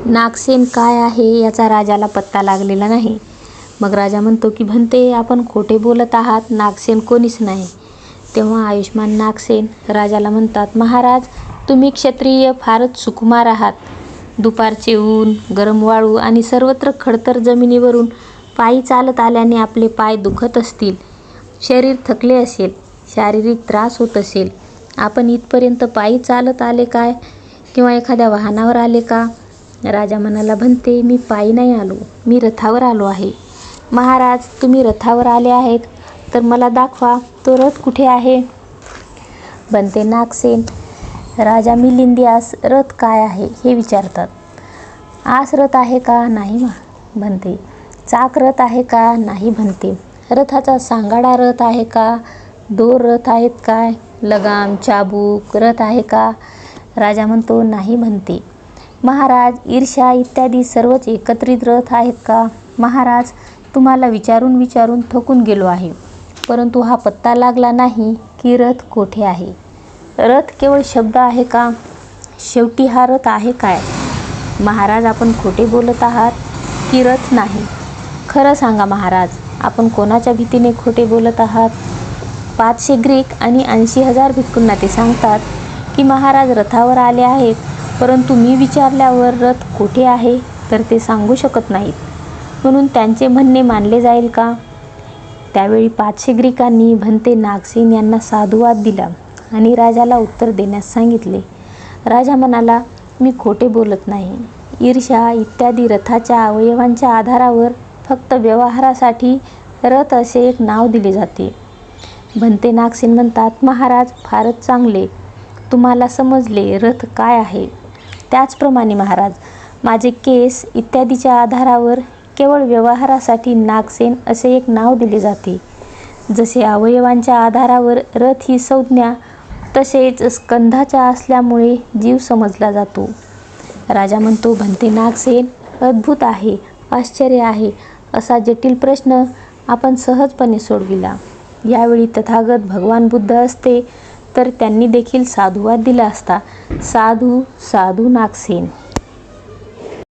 नागसेन काय आहे याचा राजाला पत्ता लागलेला नाही. मग राजा म्हणतो की भंते, आपण खोटे बोलत आहात, नागसेन कोणीच नाही. तेव्हा आयुष्मान नागसेन राजाला म्हणतात, महाराज, तुम्ही क्षत्रिय फारच सुकुमार आहात. दुपारचे ऊन, गरम वाळू आणि सर्वत्र खडतर जमिनीवरून पायी चालत आल्याने आपले पाय दुखत असतील, शरीर थकले असेल, शारीरिक त्रास होत असेल. आपण इथपर्यंत पायी चालत आले काय किंवा एखाद्या वाहनावर आले का? राजा म्हणाला, भंते, मी पायी नाही आलो, मी रथावर आलो आहे. महाराज, तुम्ही रथावर आले आहेत तर मला दाखवा, तो रथ कुठे आहे? भंते नागसेन राजा मिलिंदियास रथ काय आहे हे विचारतात. आस रथ आहे का? नाही भंते. चाक रथ आहे का? नाही भंते. रथाचा सांगाडा रथ आहे का? दोर रथ आहेत काय? लगाम, चाबूक रथ आहे का? राजा म्हणतो, नाही भंते. महाराज, ईर्ष्या इत्यादी सर्वच एकत्रित रथ आहेत का? महाराज, तुम्हाला विचारून विचारून थकून गेलो आहे, परंतु हा पत्ता लागला नाही की रथ कोठे आहे. रथ केवळ शब्द आहे का? शेवटी हा रथ आहे काय? महाराज, आपण खोटे बोलत आहात की रथ नाही? खरं सांगा महाराज, आपण कोणाच्या भीतीने खोटे बोलत आहात? 500 ग्रीक आणि 80,000 भिक्खूंना ते सांगतात की महाराज रथावर आले आहेत, परंतु मी विचारल्यावर रथ कुठे आहे तर ते सांगू शकत नाहीत, म्हणून त्यांचे म्हणणे मानले जाईल का? त्यावेळी 500 ग्रीकांनी भंते नागसेन यांना साधुवाद दिला आणि राजाला उत्तर देण्यास सांगितले. राजा म्हणाला, मी खोटे बोलत नाही. ईर्ष्या इत्यादी रथाच्या अवयवांच्या आधारावर फक्त व्यवहारासाठी रथ असे एक नाव दिले जाते. भंते नागसेन म्हणतात, महाराज, फारच चांगले, तुम्हाला समजले रथ काय आहे. त्याचप्रमाणे महाराज, माझे केस इत्यादीच्या आधारावर केवळ व्यवहारासाठी नागसेन असे एक नाव दिले जाते. जसे अवयवांच्या आधारावर रथ ही संज्ञा, तसेच स्कंधाच्या असल्यामुळे जीव समजला जातो. राजा म्हणतो, भंते नागसेन, अद्भुत आहे, आश्चर्य आहे, असा जटिल प्रश्न आपण सहजपणे सोडविला. यावेळी तथागत भगवान बुद्ध असते तर त्यांनी देखील साधुवाद दिला असता. साधू साधू नागसेन.